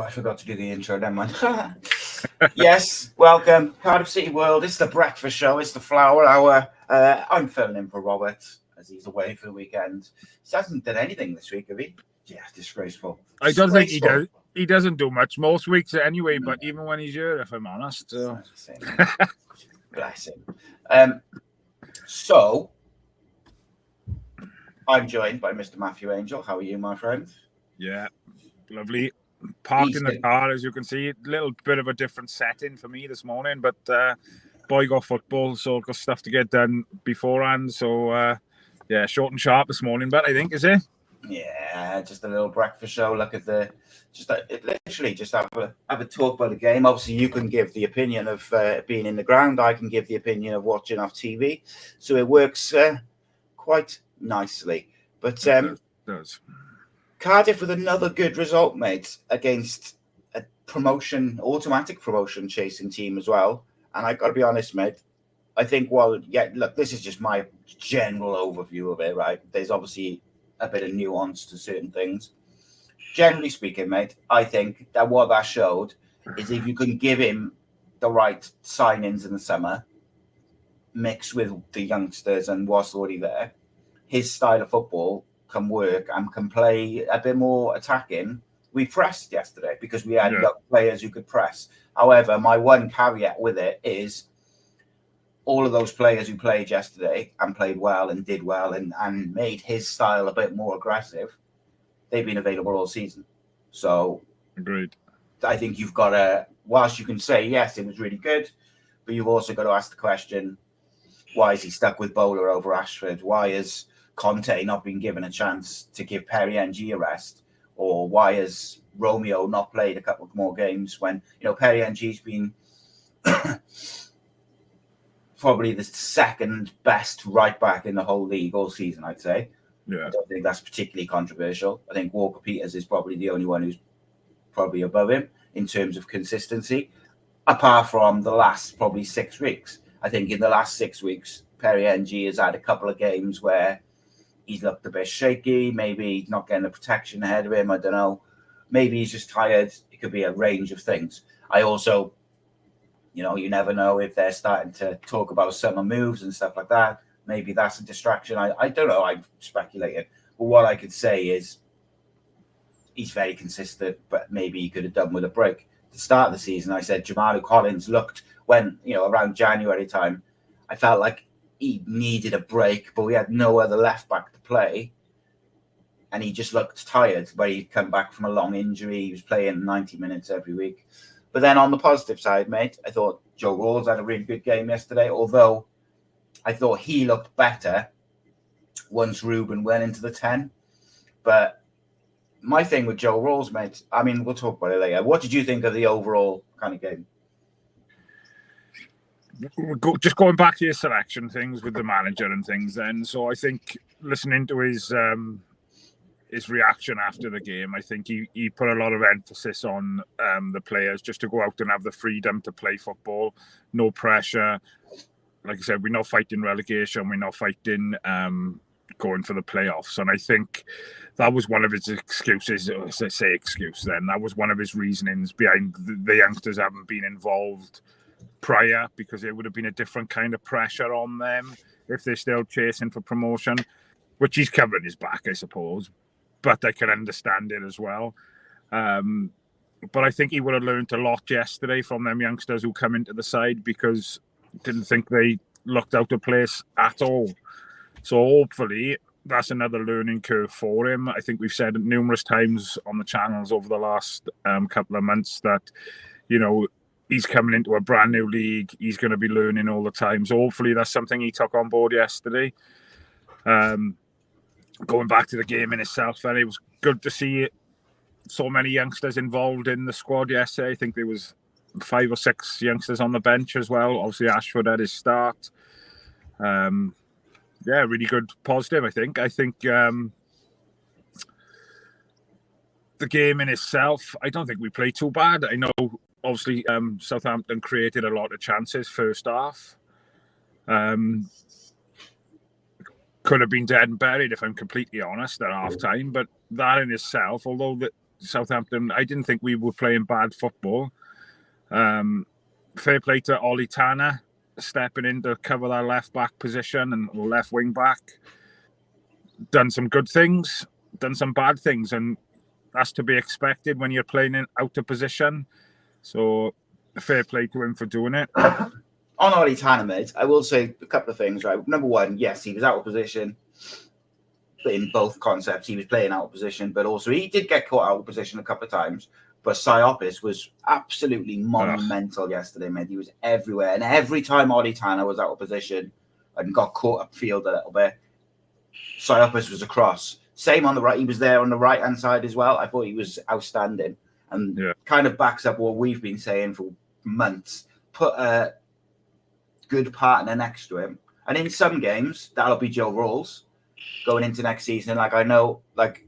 I forgot to do the intro, never mind. Yes, welcome. Cardiff City World. It's the breakfast show. It's the Flower Hour. I'm filling in for Robert as he's away for the weekend. He hasn't done anything this week, have he? Yeah, disgraceful. I don't think he does. He doesn't do much most weeks anyway, but even when he's here, if I'm honest. Bless him. So, I'm joined by Mr. Matthew Angel. How are you, my friend? Yeah, lovely. Parked in the car, as you can see. A little bit of a different setting for me this morning, but boy got football, so got stuff to get done beforehand. So, yeah, short and sharp this morning, but I think, is it? Yeah, just a little breakfast show. Look at literally just have a talk about the game. Obviously, you can give the opinion of being in the ground. I can give the opinion of watching off TV. So it works quite nicely. But it does. Cardiff with another good result, mate, against a automatic promotion chasing team as well. And I got to be honest, mate. I think, look, this is just my general overview of it, right? There's obviously a bit of nuance to certain things. Generally speaking, mate, I think that what that showed is if you can give him the right signings in the summer, mixed with the youngsters and what's already there, his style of football can work and can play a bit more attacking. We pressed yesterday because we had young players who could press. However, my one caveat with it is all of those players who played yesterday and played well and did well and made his style a bit more aggressive, they've been available all season. So agreed. I think you've got to, whilst you can say, yes, it was really good, but you've also got to ask the question, why is he stuck with Bowler over Ashford? Why has Conte not been given a chance to give Perry NG a rest? Or why has Romeo not played a couple more games when, Perry NG's been probably the second best right back in the whole league all season, I'd say. Yeah. I don't think that's particularly controversial. I think Walker Peters is probably the only one who's probably above him in terms of consistency, apart from the last probably 6 weeks. I think in the last 6 weeks, Perry NG has had a couple of games where he's looked a bit shaky. Maybe he's not getting the protection ahead of him. I don't know. Maybe he's just tired. It could be a range of things. I also, you never know if they're starting to talk about summer moves and stuff like that. Maybe that's a distraction. I don't know. I'm speculating. But what I could say is he's very consistent, but maybe he could have done with a break. At the start of the season, I said Jamalu Collins looked around January time, I felt like he needed a break, but we had no other left back to play. And he just looked tired, but he'd come back from a long injury. He was playing 90 minutes every week. But then on the positive side, mate, I thought Joe Rawls had a really good game yesterday, although I thought he looked better once Ruben went into the 10. But my thing with Joe Rawls, mate, I mean, we'll talk about it later. What did you think of the overall kind of game? Just going back to your selection things with the manager and things then. So I think listening to his reaction after the game, I think he put a lot of emphasis on the players just to go out and have the freedom to play football, no pressure. Like I said, we're not fighting relegation, we're not fighting going for the playoffs. And I think that was one of his excuses, that was one of his reasonings behind the youngsters haven't been involved prior, because it would have been a different kind of pressure on them if they're still chasing for promotion, which he's covering his back, I suppose. But I can understand it as well. But I think he would have learned a lot yesterday from them youngsters who come into the side, because didn't think they looked out of place at all. So hopefully that's another learning curve for him. I think we've said it numerous times on the channels over the last couple of months that, he's coming into a brand new league. He's going to be learning all the time. So hopefully that's something he took on board yesterday. Going back to the game in itself, then it was good to see so many youngsters involved in the squad yesterday. I think there was 5 or 6 youngsters on the bench as well. Obviously, Ashford had his start. Really good positive, I think. I think the game in itself, I don't think we played too bad. I know, obviously, Southampton created a lot of chances first half. Could have been dead and buried, if I'm completely honest, at half time. But that in itself, although Southampton, I didn't think we were playing bad football. Fair play to Ollie Tanner stepping in to cover that left back position and left wing back. Done some good things, done some bad things, and that's to be expected when you're playing in out of position. So fair play to him for doing it. On Ollie Tanner, mate, I will say a couple of things, right? Number one, yes, he was out of position. But in both concepts, he was playing out of position, but also he did get caught out of position a couple of times. But Siopis was absolutely monumental yesterday, mate. He was everywhere. And every time Ollie Tanner was out of position and got caught upfield a little bit, Siopis was across. Same on the right. He was there on the right-hand side as well. I thought he was outstanding. And kind of backs up what we've been saying for months. Put a good partner next to him. And in some games, that'll be Joe Rawls going into next season. Like, I know, like,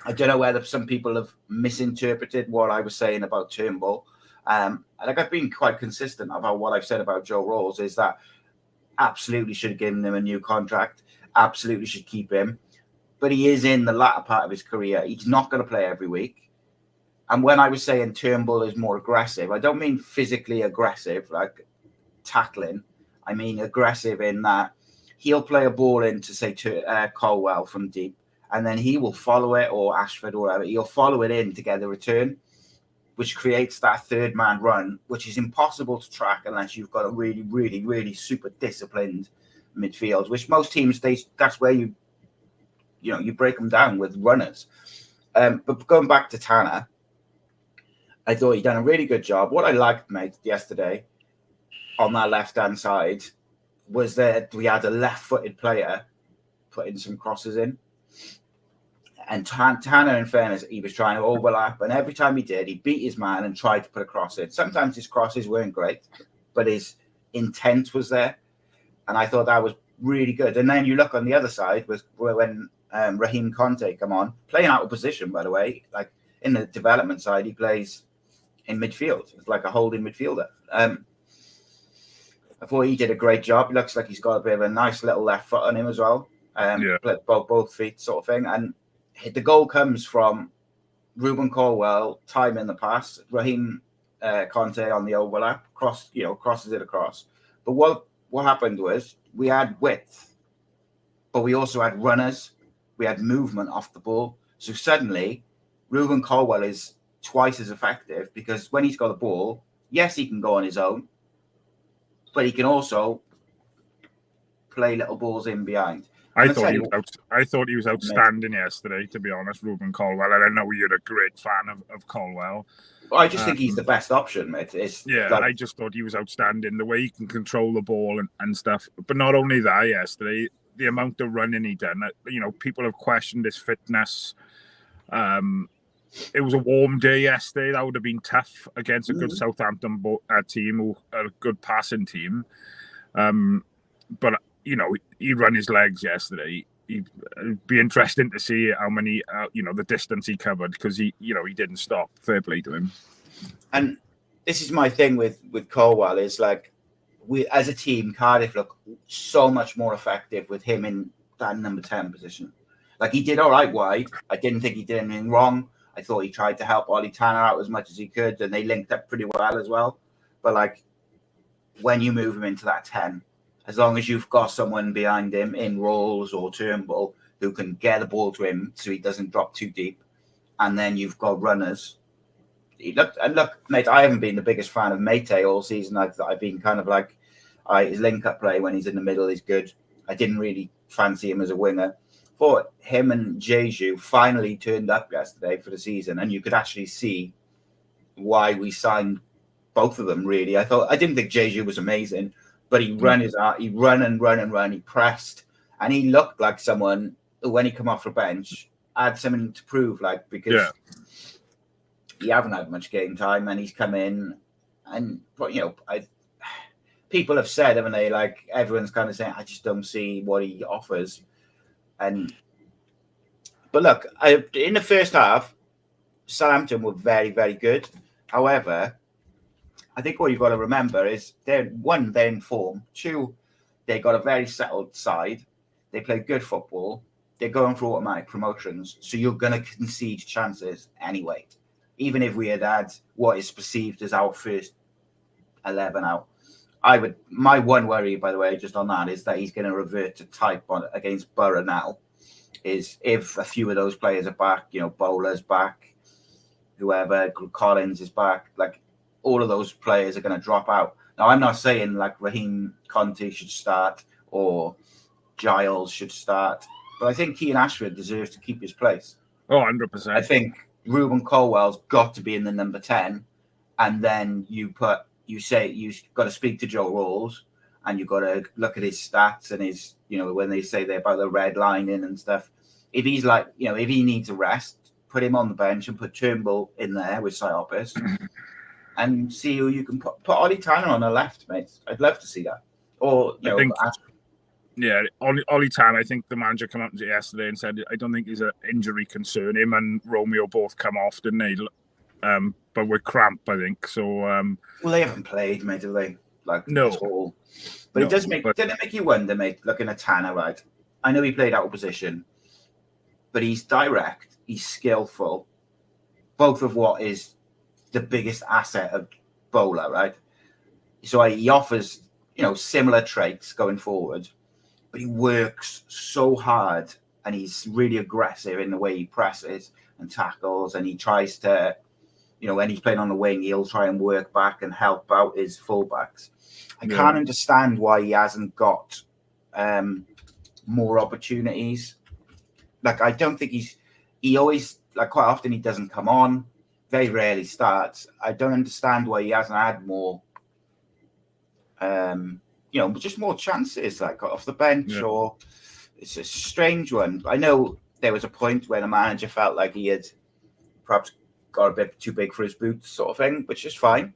I don't know whether some people have misinterpreted what I was saying about Turnbull. Like, I've been quite consistent about what I've said about Joe Rawls, is that absolutely should have given him a new contract. Absolutely should keep him. But he is in the latter part of his career. He's not going to play every week. And when I was saying Turnbull is more aggressive, I don't mean physically aggressive, like tackling. I mean aggressive in that he'll play a ball into, say, Colwell from deep, and then he will follow it, or Ashford or whatever. He'll follow it in to get the return, which creates that third man run, which is impossible to track unless you've got a really, really, really super disciplined midfield, which most teams, that's where you break them down with runners. But going back to Tanner, I thought he'd done a really good job. What I liked, mate, yesterday on that left-hand side was that we had a left-footed player putting some crosses in. And Tanner, in fairness, he was trying to overlap. And every time he did, he beat his man and tried to put a cross in. Sometimes his crosses weren't great, but his intent was there. And I thought that was really good. And then you look on the other side with when Raheem Conte come on, playing out of position, by the way. Like, in the development side, he plays in midfield. It's like a holding midfielder. I thought he did a great job. He looks like he's got a bit of a nice little left foot on him as well. Both feet sort of thing. And the goal comes from Ruben Colwell, time in the past. Raheem Conte on the overlap, crosses it across. But what happened was we had width, but we also had runners. We had movement off the ball. So suddenly, Ruben Colwell is twice as effective, because when he's got the ball, yes, he can go on his own, but he can also play little balls in behind. I thought he was outstanding yesterday, to be honest, Ruben Colwell. And I know you're a great fan of Colwell. I just think he's the best option, mate. I just thought he was outstanding. The way he can control the ball and stuff. But not only that, yesterday, the amount of running he done. People have questioned his fitness. It was a warm day yesterday. That would have been tough against a good Southampton team, who are a good passing team. But he ran his legs yesterday. It'd be interesting to see how many, the distance he covered, because he didn't stop. Fair play to him. And this is my thing with Colwell, is like, we as a team, Cardiff look so much more effective with him in that number 10 position. Like, he did all right wide. I didn't think he did anything wrong. I thought he tried to help Ollie Tanner out as much as he could, and they linked up pretty well as well. But like, when you move him into that 10, as long as you've got someone behind him in Rawls or Turnbull who can get the ball to him so he doesn't drop too deep, and then you've got runners. Look, mate, I haven't been the biggest fan of Mate all season. I've been kind of like, his link-up play when he's in the middle is good. I didn't really fancy him as a winger. Thought him and Jeju finally turned up yesterday for the season, and you could actually see why we signed both of them, really. I didn't think Jeju was amazing, but he ran he run, he pressed, and he looked like someone who, when he come off the bench, had something to prove, like, because he haven't had much game time, and he's come in, and people have said, haven't they, like, everyone's kind of saying, I just don't see what he offers. But look, in the first half, Southampton were very, very good. However, I think what you've got to remember is they're in form. Two, they got a very settled side. They play good football. they're going for automatic promotions, so you're going to concede chances anyway. Even if we had what is perceived as our first 11 out, my one worry, by the way, just on that, is that he's going to revert to type against Borough now. Is if a few of those players are back, Bowler's back, whoever, Collins is back, like all of those players are going to drop out. Now, I'm not saying like Raheem Conte should start or Giles should start, but I think Keane Ashford deserves to keep his place. Oh, 100%. I think Ruben Colwell's got to be in the number 10, and then you've got to speak to Joe Rawls, and you've got to look at his stats and his, when they say they're about the red lining and stuff. If he's like, if he needs a rest, put him on the bench and put Turnbull in there with Siopis and see who you can put Ollie Tanner on the left, mate. I'd love to see that. Or, Ollie Tanner, I think the manager came up yesterday and said, I don't think there's an injury concern. Him and Romeo both come off, didn't they? But we're cramp, I think. So, well, they haven't played, mate, have they? Like, no. At all. But it doesn't it make you wonder, mate, looking at Tanner, right? I know he played out of position, but he's direct, he's skillful, both of what is the biggest asset of Bowler, right? So he offers, similar traits going forward, but he works so hard and he's really aggressive in the way he presses and tackles, and he tries to, when he's playing on the wing, he'll try and work back and help out his fullbacks. I can't understand why he hasn't got more opportunities. Like, I don't think he always, like, quite often he doesn't come on, very rarely starts. I don't understand why he hasn't had more, just more chances, like off the bench, or it's a strange one. I know there was a point where the manager felt like he had perhaps got a bit too big for his boots, sort of thing, which is fine,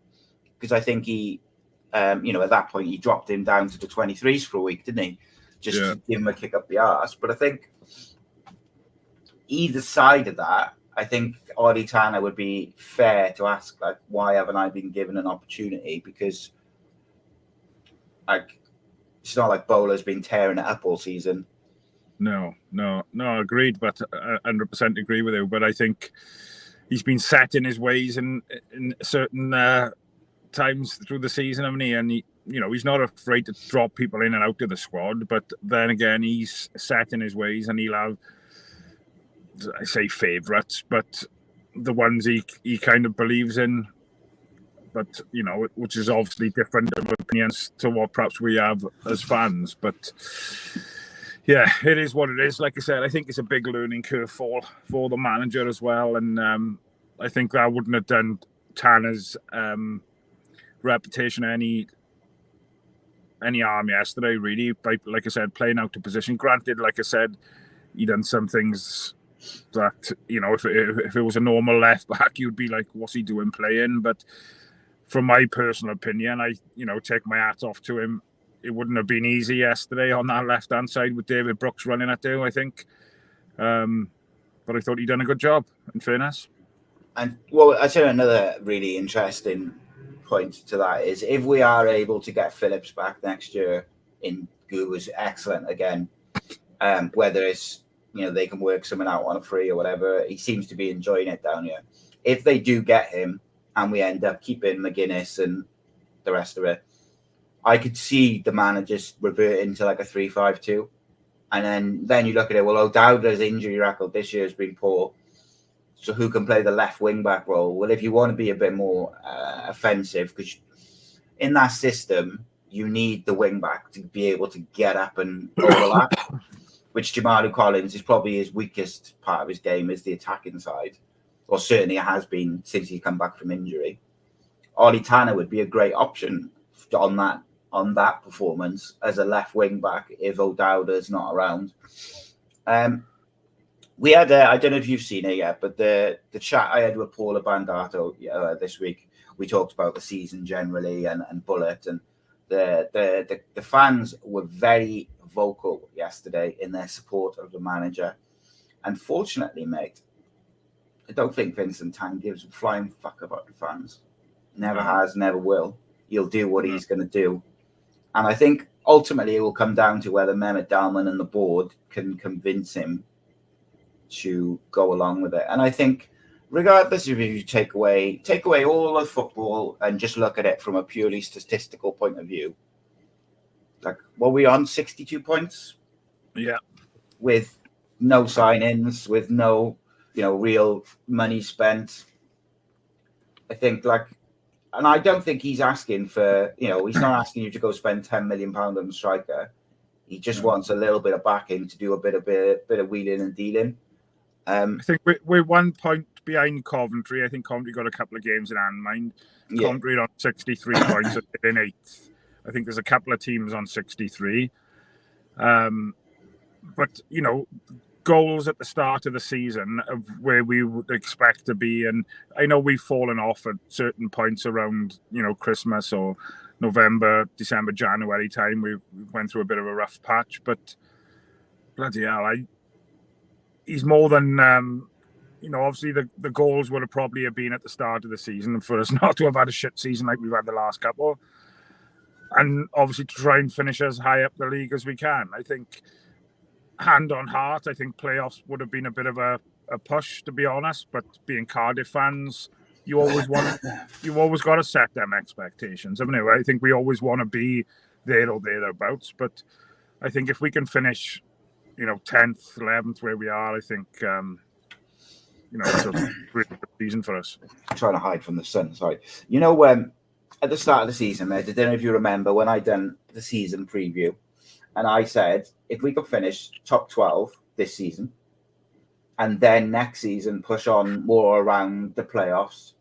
because I think he, at that point, he dropped him down to the 23s for a week, didn't he? Just to give him a kick up the arse. But I think either side of that, I think Ollie Tanner would be fair to ask, like, why haven't I been given an opportunity? Because, like, it's not like Bowler's been tearing it up all season. No, agreed, but 100% agree with you. But I think he's been set in his ways in certain times through the season, hasn't he? And he's not afraid to drop people in and out of the squad. But then again, he's set in his ways, and he'll have, I say, favourites, but the ones he kind of believes in. But which is obviously different opinions to what perhaps we have as fans. But yeah, it is what it is. Like I said, I think it's a big learning curve for the manager as well, and I think that wouldn't have done Tanner's reputation any harm yesterday, really. By, like I said, playing out of position. Granted, like I said, he done some things that if it was a normal left back, you'd be like, what's he doing playing? But from my personal opinion, I take my hat off to him. It wouldn't have been easy yesterday on that left hand side with David Brooks running at you, I think. But I thought he'd done a good job, in fairness. And well, I'd say another really interesting point to that is if we are able to get Phillips back next year who was excellent again, whether it's they can work something out on a free or whatever, he seems to be enjoying it down here. If they do get him and we end up keeping McGuinness and the rest of it, I could see the managers reverting to like a 3-5-2, and then you look at it. Well, O'Dowda's injury record this year has been poor. So who can play the left wing back role? Well, if you want to be a bit more offensive, because in that system, you need the wing back to be able to get up and overlap, which Jamalu Collins is probably his weakest part of his game, is the attacking side, or certainly it has been since he's come back from injury. Ollie Tanner would be a great option on that performance as a left wing back if O'Dowda's not around. We had, I don't know if you've seen it yet, but the chat I had with Paula Bandato this week, we talked about the season generally and Bullet, and the fans were very vocal yesterday in their support of the manager. Unfortunately, mate, I don't think Vincent Tan gives a flying fuck about the fans. Never has, never will. He'll do what he's going to do. And I think ultimately it will come down to whether Mehmet Dalman and the board can convince him to go along with it. And I think, regardless if you take away all of football and just look at it from a purely statistical point of view, like, were we on 62 points? Yeah. With no sign-ins, with no, real money spent. I think, and I don't think he's asking for, he's not asking you to go spend £10 million on a striker. He just wants a little bit of backing to do a bit of wheeling and dealing. I think we're 1 point behind Coventry. I think Coventry got a couple of games in hand, mind. Yeah. Coventry on 63 points in 8th. I think there's a couple of teams on 63. But, goals at the start of the season of where we would expect to be. And I know we've fallen off at certain points around, Christmas or November, December, January time. We went through a bit of a rough patch, but bloody hell, he's more than, obviously the goals would have probably have been at the start of the season for us not to have had a shit season like we've had the last couple. And obviously to try and finish as high up the league as we can. I think, hand on heart, I think playoffs would have been a bit of a push, to be honest. But being Cardiff fans, you always got to set them expectations. I mean, I think we always want to be there or thereabouts. But I think if we can finish, 10th, 11th, where we are, I think, it's a really good season for us. I'm trying to hide from the sun, sorry. At the start of the season, I don't know if you remember when I done the season preview, and I said, if we could finish top 12 this season, and then next season push on more around the playoffs,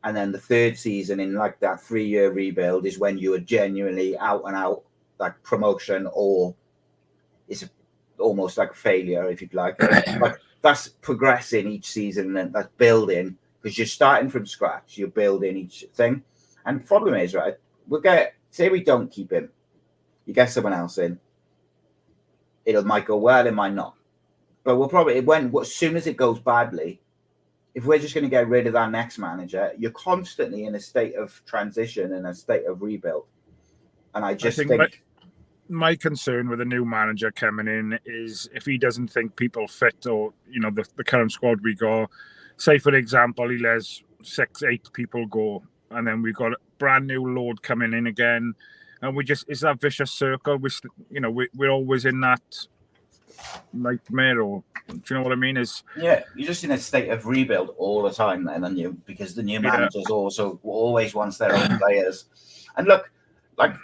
and then the third season in like that 3-year rebuild is when you are genuinely out and out, like promotion, or it's almost like a failure, if you'd like. But that's progressing each season, and that's building, because you're starting from scratch, you're building each thing. And the problem is, right, say we don't keep him, you get someone else in, it might go well, it might not. But we'll probably, as soon as it goes badly, if we're just going to get rid of that next manager, you're constantly in a state of transition and a state of rebuild. And I think my concern with a new manager coming in is if he doesn't think people fit, or, the current squad we got, say, for example, he lets 6-8 people go, and then we've got a brand new load coming in again. And it's that vicious circle. We're always in that nightmare, or do you know what I mean? You're just in a state of rebuild all the time then, aren't you? Because the new managers also always wants their own players. And look, like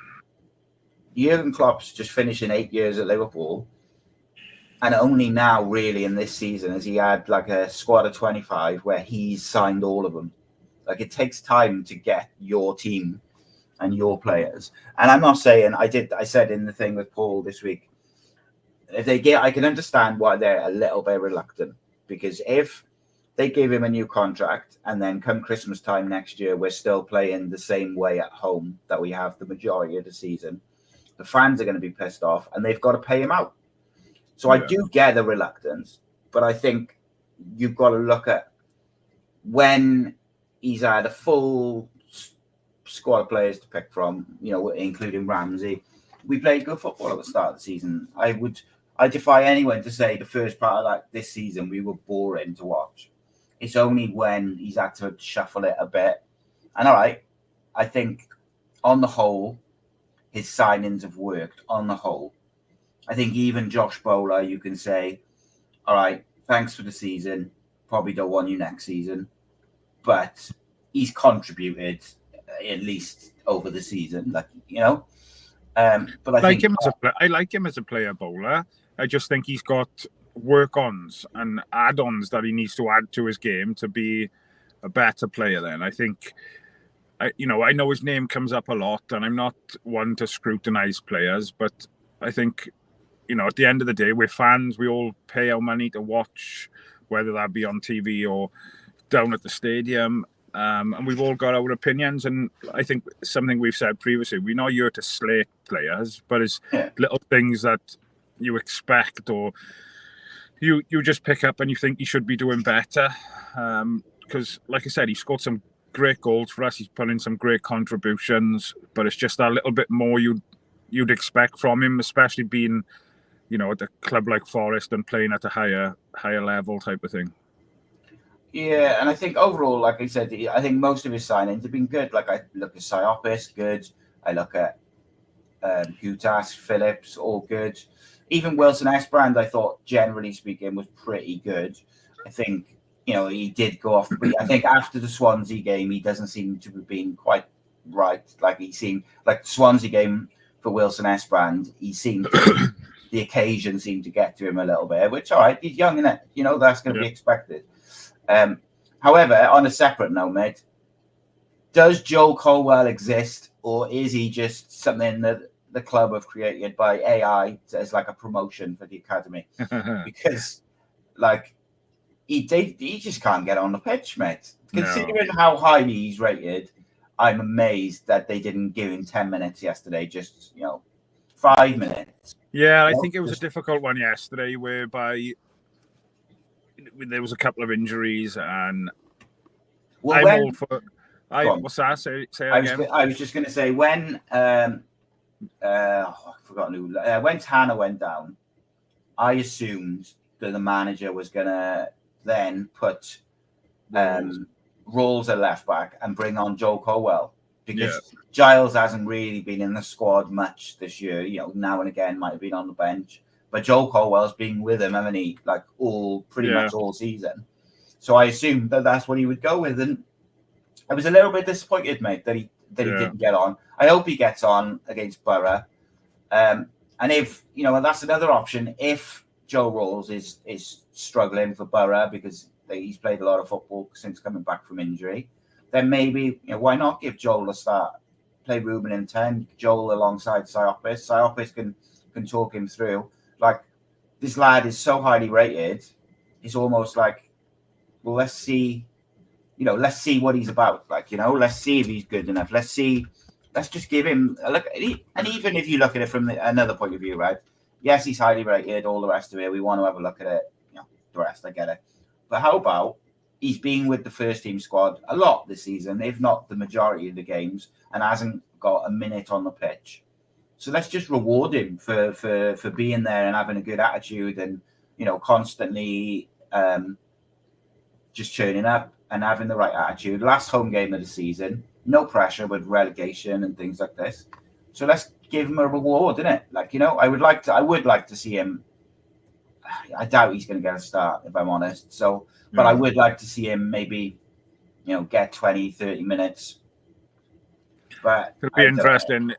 Jurgen Klopp's just finishing 8 years at Liverpool, and only now, really, in this season, has he had like a squad of 25 where he's signed all of them. Like, it takes time to get your team and your players. And I'm not saying, I said in the thing with Paul this week, I can understand why they're a little bit reluctant, because if they give him a new contract and then come Christmas time next year, we're still playing the same way at home that we have the majority of the season, the fans are going to be pissed off and they've got to pay him out. So I do get the reluctance, but I think you've got to look at when he's had a full squad of players to pick from, including Ramsey. We played good football at the start of the season. I defy anyone to say the first part of this season we were boring to watch. It's only when he's had to shuffle it a bit. And all right, I think on the whole, his signings have worked on the whole. I think even Josh Bowler, you can say, all right, thanks for the season. Probably don't want you next season. But he's contributed at least over the season, But I like him as a player, Bowler. I just think he's got work-ons and add-ons that he needs to add to his game to be a better player. Then I think, I know his name comes up a lot, and I'm not one to scrutinize players, but I think, at the end of the day, we're fans. We all pay our money to watch, whether that be on TV or down at the stadium. And we've all got our opinions, and I think something we've said previously, we're not here to slate players, but it's little things that you expect, or you just pick up and you think he should be doing better. Because, like I said, he scored some great goals for us. He's put in some great contributions, but it's just a little bit more you'd expect from him, especially being at a club like Forest and playing at a higher level type of thing. Yeah, and I think overall, like I said, I think most of his signings have been good. Like I look at Siopis, good. I look at Gutas, Phillips, all good. Even Wilson Esbrand, I thought, generally speaking, was pretty good. I think, he did go off. I think after the Swansea game, he doesn't seem to have been quite right. Like he seemed like the Swansea game for Wilson Esbrand, he seemed the occasion seemed to get to him a little bit, which, all right, he's young, isn't it? That's going to be expected. However, on a separate note, mate, does Joe Colwell exist, or is he just something that the club have created by AI as like a promotion for the academy? Because, like, he just can't get on the pitch, mate. Considering how highly he's rated, I'm amazed that they didn't give him 10 minutes yesterday, just, 5 minutes. Yeah, I think it was a difficult one yesterday, whereby there was a couple of injuries, and what's that? Say again. I was just going to say when I forgot who. When Tanner went down, I assumed that the manager was going to then put Rawls at left back and bring on Joe Colwell, because Giles hasn't really been in the squad much this year. Now and again might have been on the bench. But Joe Colwell's been with him, haven't he? Like pretty much all season. So I assumed that that's what he would go with, and I was a little bit disappointed, mate, that he didn't get on. I hope he gets on against Borough, and if and that's another option. If Joe Rawls is struggling for Borough because he's played a lot of football since coming back from injury, then maybe why not give Joel a start? Play Ruben in 10, Joel alongside Siopis. Siopis can talk him through. Like, this lad is so highly rated, it's almost like, well, let's see what he's about. Like, let's see if he's good enough. Let's just give him a look. And even if you look at it from another point of view, right? Yes, he's highly rated, all the rest of it. We want to have a look at it. The rest, I get it. But how about he's been with the first team squad a lot this season, if not the majority of the games, and hasn't got a minute on the pitch. So let's just reward him for being there and having a good attitude and, constantly just churning up and having the right attitude. Last home game of the season, no pressure with relegation and things like this. So let's give him a reward, innit? Like, I would like to see him. I doubt he's going to get a start, if I'm honest. So, but I would like to see him maybe, get 20, 30 minutes. But it'll be interesting.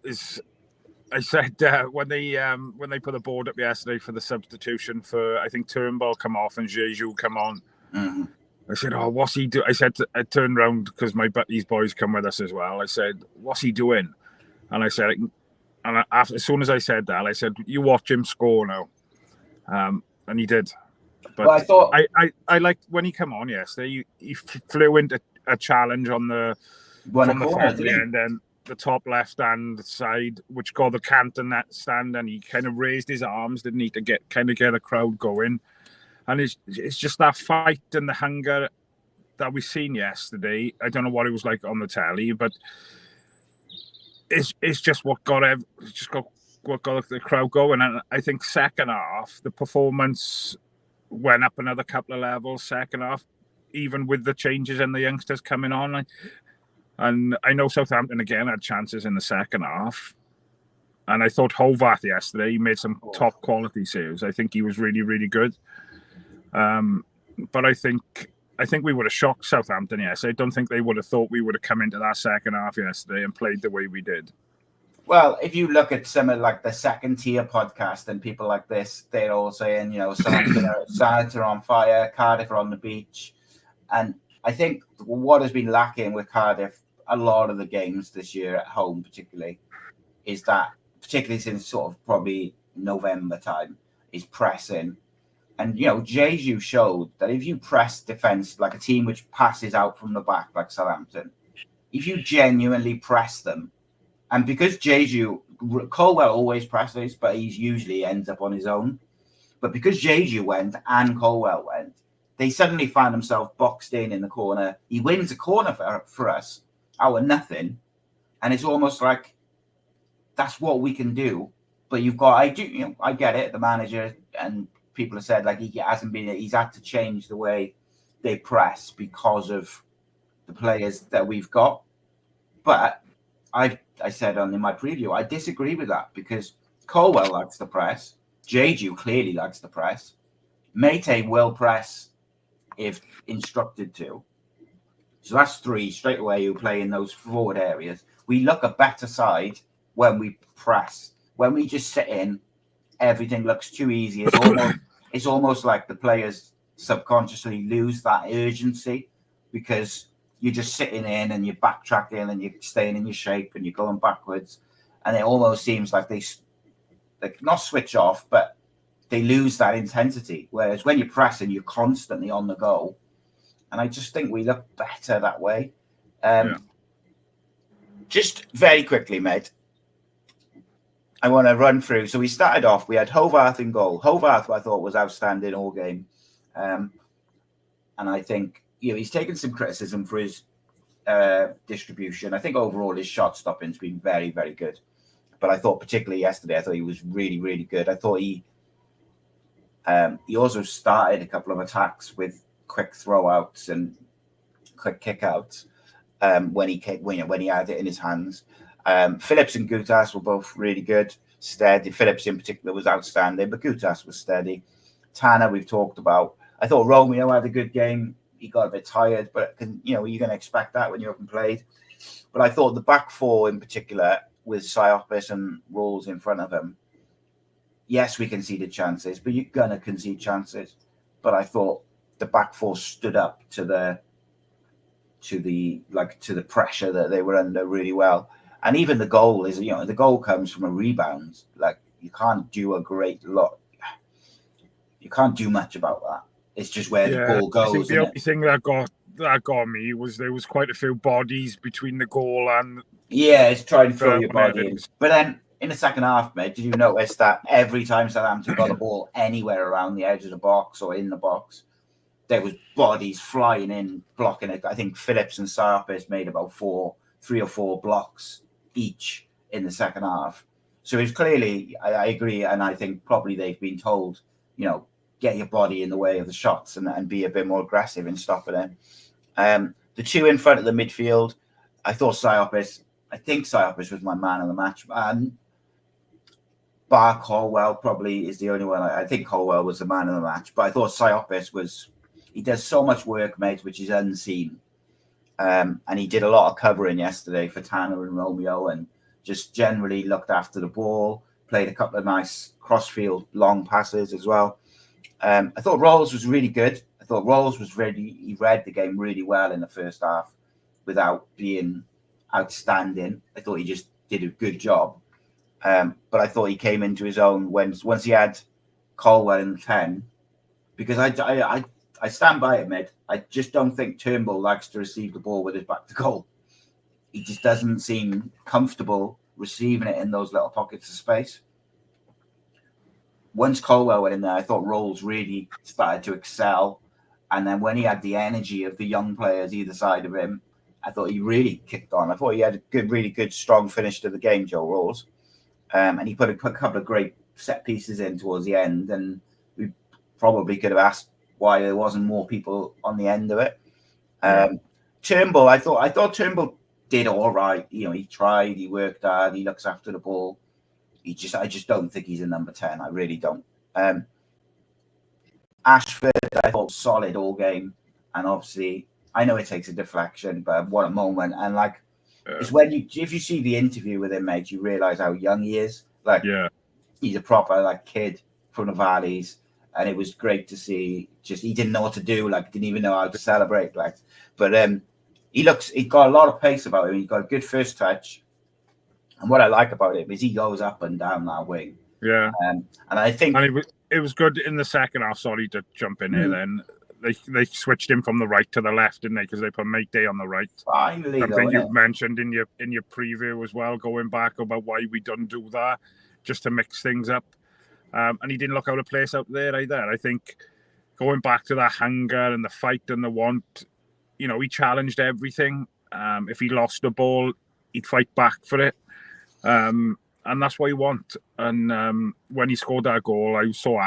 I said when they put the board up yesterday for the substitution for, I think Turnbull come off and Jeju come on. Mm-hmm. I said, "Oh, what's he do?" I said, I turned around because these boys come with us as well. I said, "What's he doing?" And I said, as soon as I said that, I said, "You watch him score now," and he did. But I thought I liked when he came on yesterday. He flew into a challenge on the and then the top left hand side, which got the Canton that stand, and he kind of raised his arms, didn't he, to get the crowd going. And it's just that fight and the hunger that we seen yesterday. I don't know what it was like on the telly, but it's just what got the crowd going. And I think second half, the performance went up another couple of levels. Second half, even with the changes and the youngsters coming on. And I know Southampton again had chances in the second half. And I thought Hovarth yesterday, he made some top quality saves. I think he was really, really good. But I think we would have shocked Southampton yesterday. I don't think they would have thought we would have come into that second half yesterday and played the way we did. Well, if you look at some of like the second tier podcast and people like this, they're all saying, Southampton are on fire, Cardiff are on the beach. And I think what has been lacking with Cardiff a lot of the games this year at home, particularly since sort of probably November time, is pressing. And, Jeju showed that if you press defence, like a team which passes out from the back, like Southampton, if you genuinely press them, and because Colwell always presses, but he usually ends up on his own. But because Jeju went and Colwell went, they suddenly found themselves boxed in the corner. He wins a corner for us out of nothing. And it's almost like that's what we can do. but you've got, I get it. The manager and people have said like he's had to change the way they press because of the players that we've got. But I said in my preview, I disagree with that because Colwell likes the press. Jeju clearly likes the press. Mate will press if instructed to. So that's 3 straight away who play in those forward areas. We look a better side when we press. When we just sit in, everything looks too easy. It's almost like the players subconsciously lose that urgency because you're just sitting in and you're backtracking and you're staying in your shape and you're going backwards. And it almost seems like they not switch off, but they lose that intensity. Whereas when you're pressing, you're constantly on the go. And I just think we look better that way. Just very quickly, Med, I want to run through. So we started off, we had Hovarth in goal. Hovarth, I thought, was outstanding all game. And I think he's taken some criticism for his distribution. I think overall his shot stopping has been very, very good. But I thought particularly yesterday, I thought he was really, really good. I thought he also started a couple of attacks with quick throwouts and quick kickouts when he had it in his hands. Phillips and Gutas were both really good, steady. Phillips in particular was outstanding, but Gutas was steady. Tanner, we've talked about. I thought Romeo had a good game. He got a bit tired, but you're going to expect that when you haven't played. But I thought the back 4 in particular, with Siopis and Rawls in front of him, yes, we conceded chances, but you're going to concede chances. But I thought the back 4 stood up to the pressure that they were under really well. And even the goal is, the goal comes from a rebound. Like, you can't do a great lot. You can't do much about that. It's just where the ball goes. I think the only thing that got me was there was quite a few bodies between the goal and... Yeah, it's trying to throw your body in. But then, in the second half, mate, did you notice that every time Southampton got the ball anywhere around the edge of the box or in the box, there was bodies flying in, blocking it. I think Phillips and Siopis made about 3 or 4 blocks each in the second half. So it's clearly, I agree, and I think probably they've been told, get your body in the way of the shots and be a bit more aggressive in stopping them. The 2 in front of the midfield, I think Siopis was my man of the match. Bar Colwell probably is the only one. I think Colwell was the man of the match, but I thought Siopis he does so much work, mate, which is unseen. And he did a lot of covering yesterday for Tanner and Romeo and just generally looked after the ball, played a couple of nice crossfield long passes as well. I thought Rawls was really good. I thought Rawls was he read the game really well in the first half without being outstanding. I thought he just did a good job. But I thought he came into his own once he had Colwell in the 10, because I stand by it, mate. I just don't think Turnbull likes to receive the ball with his back to goal. He just doesn't seem comfortable receiving it in those little pockets of space. Once Colwell went in there, I thought Rawls really started to excel. And then when he had the energy of the young players either side of him, I thought he really kicked on. I thought he had a really good, strong finish to the game, Joe Rawls. And he put a couple of great set pieces in towards the end. And we probably could have asked why there wasn't more people on the end of it. Turnbull, I thought Turnbull did all right. He tried, he worked hard, he looks after the ball. I just don't think he's a number 10. I really don't. Ashford, I thought solid all game, and obviously I know it takes a deflection, but what a moment! And it's when if you see the interview with him, mate, you realise how young he is. He's a proper kid from the valleys. And it was great to see. Just he didn't know what to do. Didn't even know how to celebrate. But he got a lot of pace about him. He got a good first touch. And what I like about him is he goes up and down that wing. Yeah. And I think it was good in the second half. Sorry to jump in here. Then they switched him from the right to the left, didn't they? Because they put Mayday on the right. Finally, something you've mentioned in your preview as well, going back about why we don't do that, just to mix things up. And he didn't look out of place out there either. I think going back to that hunger and the fight and the want, he challenged everything. If he lost the ball, he'd fight back for it. and that's what you want. And when he scored that goal, I was so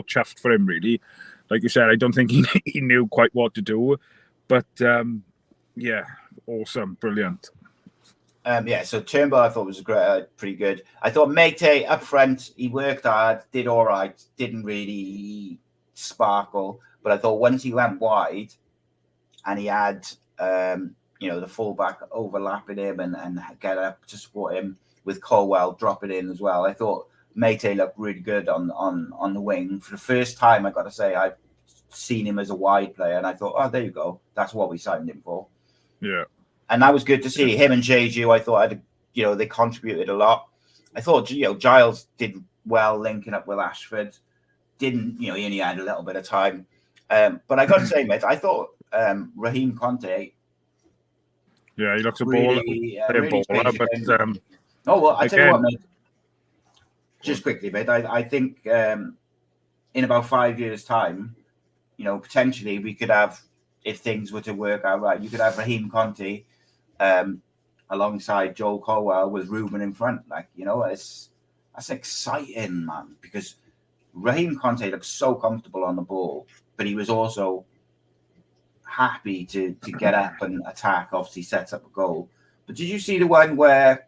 chuffed for him. Really, like you said, I don't think he knew quite what to do, but yeah, awesome, brilliant. So Turnbull I thought was pretty good. I thought Meite up front, he worked hard, did all right, didn't really sparkle, but I thought once he went wide and he had the fullback overlapping him and get up to support him with Colwell dropping in as well, I thought Meite looked really good on the wing. For the first time, I got to say, I've seen him as a wide player, and I thought, oh, there you go, that's what we signed him for. Yeah. And that was good to see. Him and Jeju, I thought, they contributed a lot. I thought, Giles did well linking up with Ashford. Didn't, he only had a little bit of time. But I got to say, mate, I thought Raheem Conte. Yeah, he looks a baller. I tell you what, mate. Just quickly, mate. I think in about 5 years' time, potentially we could have, if things were to work out right, you could have Raheem Conte alongside Joel Colwell with Ruben in front. That's exciting, man, because Raheem Conte looked so comfortable on the ball, but he was also happy to get up and attack, obviously sets up a goal. But did you see the one where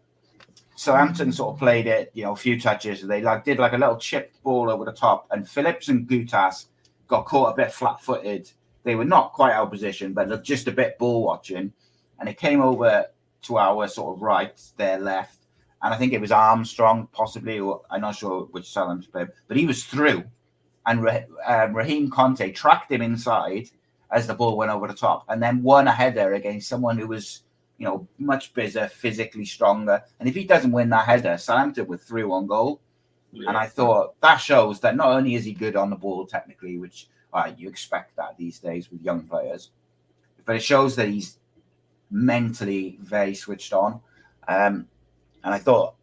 Southampton sort of played it, a few touches, and they did a little chipped ball over the top, and Phillips and Gutas got caught a bit flat-footed. They were not quite out of position, but looked just a bit ball watching. And it came over to our sort of right, their left. And I think it was Armstrong, possibly, or I'm not sure which Southampton player, but he was through. And Raheem Conte tracked him inside as the ball went over the top, and then won a header against someone who was, much bigger, physically stronger. And if he doesn't win that header, Southampton were through on goal. Yeah. And I thought that shows that not only is he good on the ball technically, which you expect that these days with young players, but it shows that he's mentally very switched on. And I thought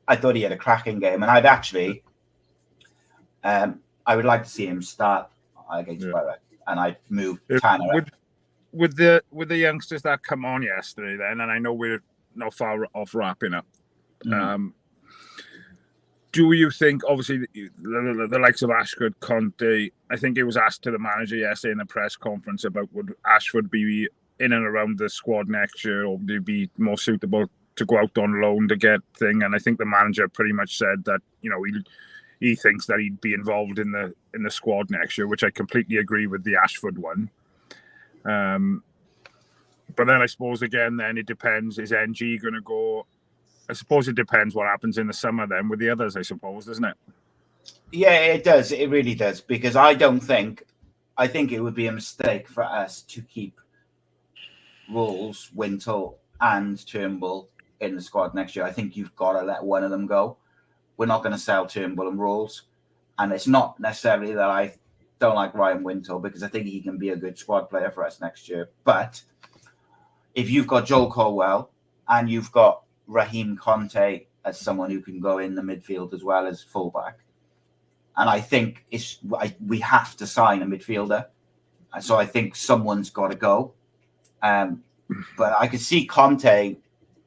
he had a cracking game, and I'd actually, I would like to see him start against Borough, and I'd move Tanner up. With the youngsters that come on yesterday, then, and I know we're not far off wrapping up. Do you think, obviously, the likes of Ashford, Conte, I think it was asked to the manager yesterday in the press conference about would Ashford be in and around the squad next year, or would he be more suitable to go out on loan to get thing? And I think the manager pretty much said that, he thinks that he'd be involved in the squad next year, which I completely agree with the Ashford one. But then I suppose, again, then it depends. Is NG going to go? I suppose it depends what happens in the summer then with the others, I suppose, doesn't it? Yeah, it does. It really does. Because I think it would be a mistake for us to keep Rolls, Wintle and Turnbull in the squad next year. I think you've got to let one of them go. We're not going to sell Turnbull and Rolls. And it's not necessarily that I don't like Ryan Wintle, because I think he can be a good squad player for us next year. But if you've got Joel Colwell and you've got Raheem Conte as someone who can go in the midfield as well as fullback, and I think we have to sign a midfielder, and so I think someone's got to go. But I could see Conte.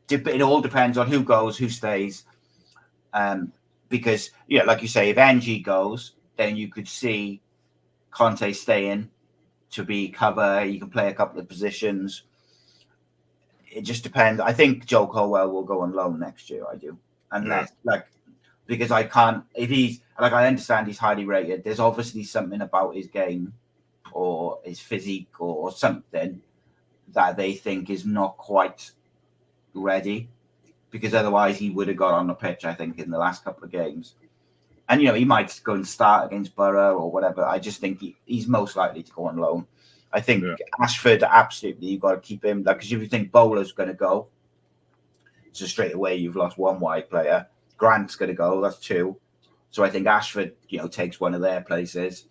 It all depends on who goes, who stays, because like you say, if NG goes, then you could see Conte staying to be cover. You can play a couple of positions. It just depends. I think Joe Colwell will go on loan next year. I do, unless because I can't. If he's I understand he's highly rated. There's obviously something about his game or his physique or something that they think is not quite ready, because otherwise he would have got on the pitch, I think, in the last couple of games. And he might go and start against Borough or whatever. I just think he's most likely to go on loan. I think Ashford, absolutely, you've got to keep him. Because if you think Bowler's going to go, so straight away you've lost one wide player. Grant's going to go, that's two. So I think Ashford, takes one of their places.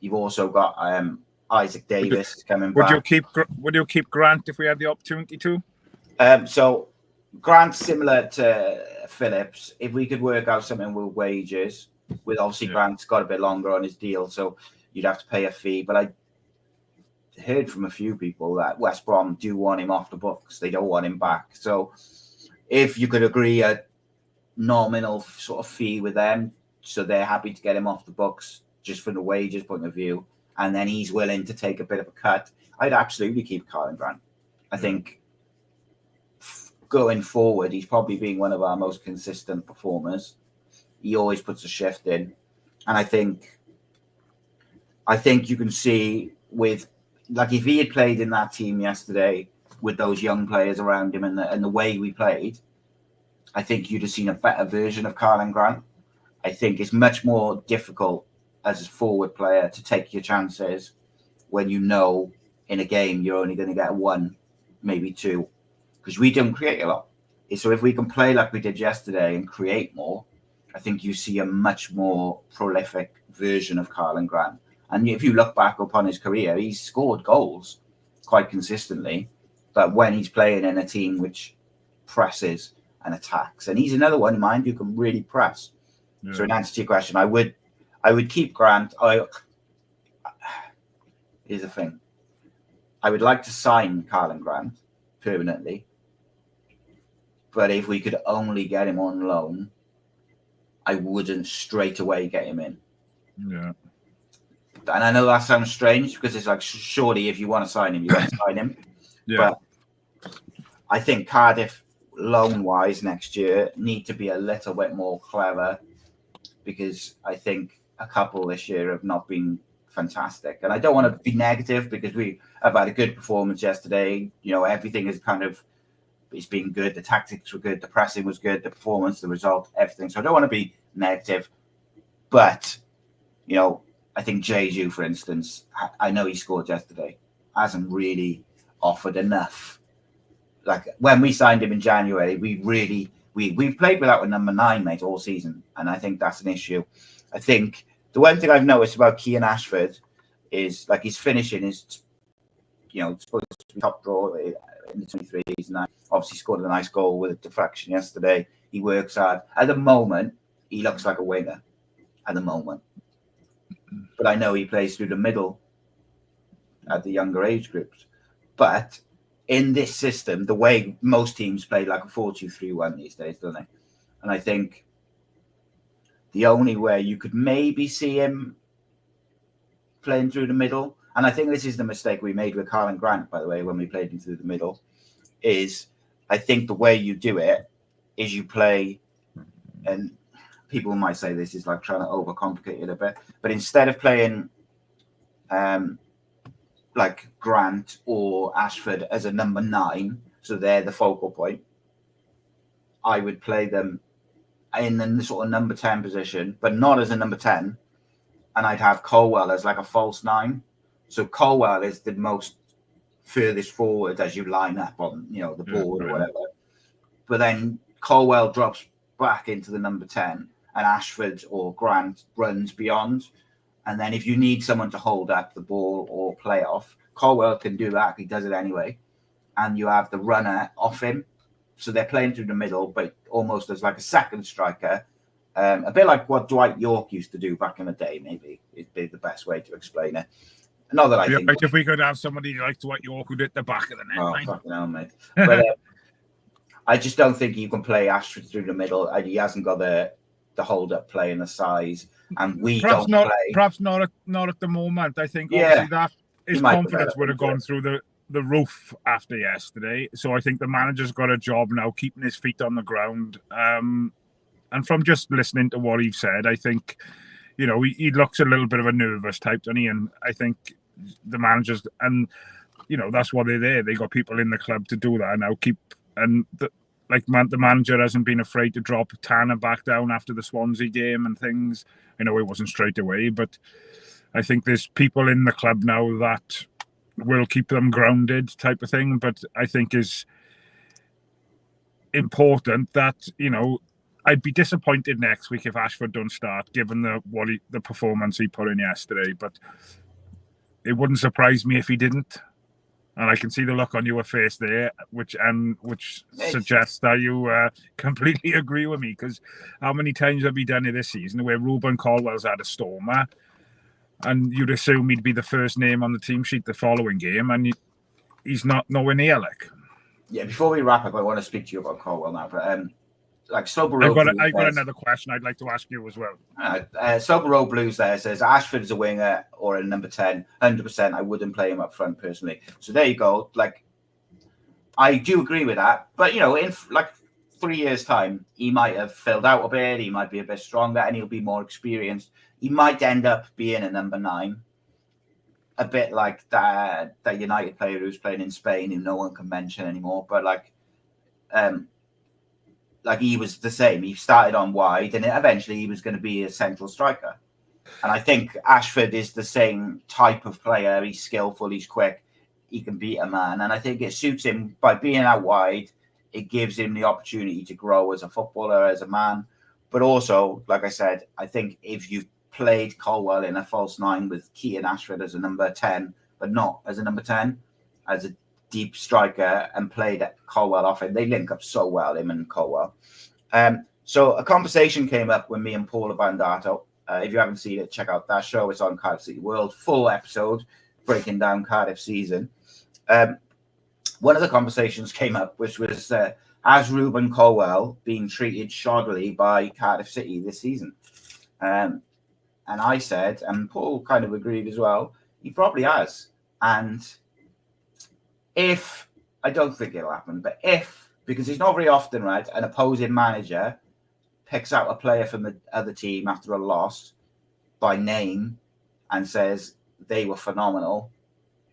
You've also got Isaac Davis coming back. Would you keep Grant if we had the opportunity to? So Grant's similar to Phillips. If we could work out something with wages, with obviously Grant's got a bit longer on his deal, so you'd have to pay a fee. But I heard from a few people that West Brom do want him off the books. They don't want him back. So if you could agree a nominal sort of fee with them, so they're happy to get him off the books just from the wages point of view, and then he's willing to take a bit of a cut, I'd absolutely keep Karlan Grant. I think going forward, he's probably been one of our most consistent performers. He always puts a shift in, and I think you can see with, like, if he had played in that team yesterday with those young players around him and the way we played, I think you'd have seen a better version of Karlan Grant. I think it's much more difficult as a forward player to take your chances when you know in a game you're only going to get one, maybe two, because we don't create a lot. So if we can play like we did yesterday and create more, I think you see a much more prolific version of Karlan Grant. And if you look back upon his career, he's scored goals quite consistently, but when he's playing in a team which presses and attacks, and he's another one, mind you, can really press. Yeah. So in answer to your question, I would keep Grant. Here's the thing. I would like to sign Karlan Grant permanently, but if we could only get him on loan, I wouldn't straight away get him in. Yeah. And I know that sounds strange because it's like, surely if you want to sign him, you want to sign him. Yeah. But I think Cardiff, loan-wise, next year need to be a little bit more clever, because I think a couple this year have not been fantastic. And I don't want to be negative because we have had a good performance yesterday. You know, everything is it's been good. The tactics were good. The pressing was good. The performance, the result, everything. So I don't want to be negative. But, you know, I think Jeju, for instance, I know he scored yesterday, hasn't really offered enough. Like when we signed him in January, we've played without a number 9, mate, all season. And I think that's an issue. I think the one thing I've noticed about Kean Ashford is, like, his finishing is, you know, supposed to be top draw in the 23s, and obviously scored a nice goal with a deflection yesterday. He works hard. At the moment, he looks like a winger. At the moment. But I know he plays through the middle at the younger age groups. But in this system, the way most teams play like a 4-2-3-1 these days, don't they? And I think the only way you could maybe see him playing through the middle, and I think this is the mistake we made with Karlan Grant, by the way, when we played him through the middle, is I think the way you do it is you play, and people might say this is like trying to overcomplicate it a bit, but instead of playing like Grant or Ashford as a number 9, so they're the focal point, I would play them in the sort of number 10 position, but not as a number 10, and I'd have Colwell as like a false 9. So Colwell is the most furthest forward as you line up on, you know, the board or whatever. But then Colwell drops back into the number 10, and Ashford or Grant runs beyond. And then if you need someone to hold up the ball or play off, Colwell can do that. He does it anyway. And you have the runner off him. So they're playing through the middle, but almost as like a second striker. A bit like what Dwight York used to do back in the day, maybe. It'd be the best way to explain it. Not that I think... Like if we could have somebody like Dwight York who'd hit the back of the net. Oh, fucking hell, mate. But I just don't think you can play Ashford through the middle. He hasn't got the hold-up play and the size. And we perhaps don't play... Perhaps not at the moment. I think obviously that his confidence would have gone through the roof after yesterday. So I think the manager's got a job now keeping his feet on the ground. And from just listening to what he said, I think, you know, he looks a little bit of a nervous type, doesn't he? And I think the managers, and, you know, that's why they're there. They got people in the club to do that now. The manager hasn't been afraid to drop Tanner back down after the Swansea game and things. I know it wasn't straight away, but I think there's people in the club now that will keep them grounded type of thing. But I think is important that, you know, I'd be disappointed next week if Ashford don't start, given the performance he put in yesterday. But it wouldn't surprise me if he didn't. And I can see the look on your face there, which suggests that you completely agree with me. Because how many times have we done it this season where Ruben Colwell's had a stormer, and you'd assume he'd be the first name on the team sheet the following game, and he's not nowhere near. Like, yeah. Before we wrap up, I want to speak to you about Colwell now. But like Sober Road I've got another question I'd like to ask you as well. Sober Road Blues there says Ashford is a winger or a number 10. 100%. I wouldn't play him up front personally. So there you go. Like, I do agree with that. But, in like 3 years' time, he might have filled out a bit. He might be a bit stronger and he'll be more experienced. He might end up being a number 9. A bit like that United player who's playing in Spain who no one can mention anymore. But like he was the same. He started on wide and eventually he was going to be a central striker. And I think Ashford is the same type of player. He's skillful, he's quick, he can beat a man. And I think it suits him by being out wide. It gives him the opportunity to grow as a footballer, as a man. But also, like I said, I think if you played Colwell in a false 9 with Keaton Ashford as a number 10, but not as a number 10, as a deep striker, and played Colwell off him, they link up so well, him and Colwell. So a conversation came up with me and Paula Bandato. If you haven't seen it, check out that show. It's on Cardiff City World, full episode breaking down Cardiff season. One of the conversations came up, which was, has Ruben Colwell been treated shoddily by Cardiff City this season? And I said, and Paul kind of agreed as well, he probably has. And if, I don't think it'll happen, but if, because it's not very often, right, an opposing manager picks out a player from the other team after a loss by name and says they were phenomenal,